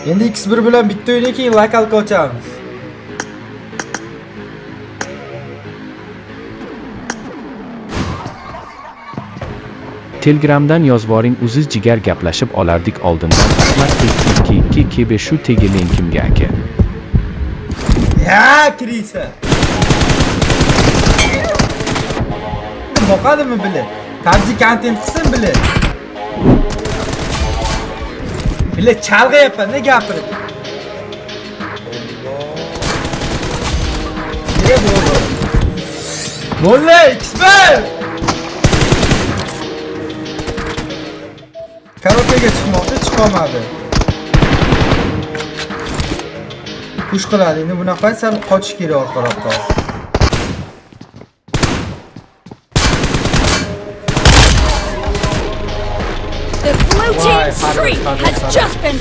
Endi X1 bilan bitta o'yindan keyin lokalga ochamiz. Telegramdan yozvoring uziz jigar gaplashib olardik oldindan. Ahmad kebe shu tegiling kimga aka? Ya kirisa. Boqadimi bilib? Tabji kontent qilsin bilib. Bilib chalg'ayapman, ne gapirib? Ne bo'ldi? Bo'ldi, X1! Karotega chiqmoqchi, chiqolmadi. Push qiladi. Endi bunaqa sal qochish kerak orqaroqqa. The blue team's streak has just been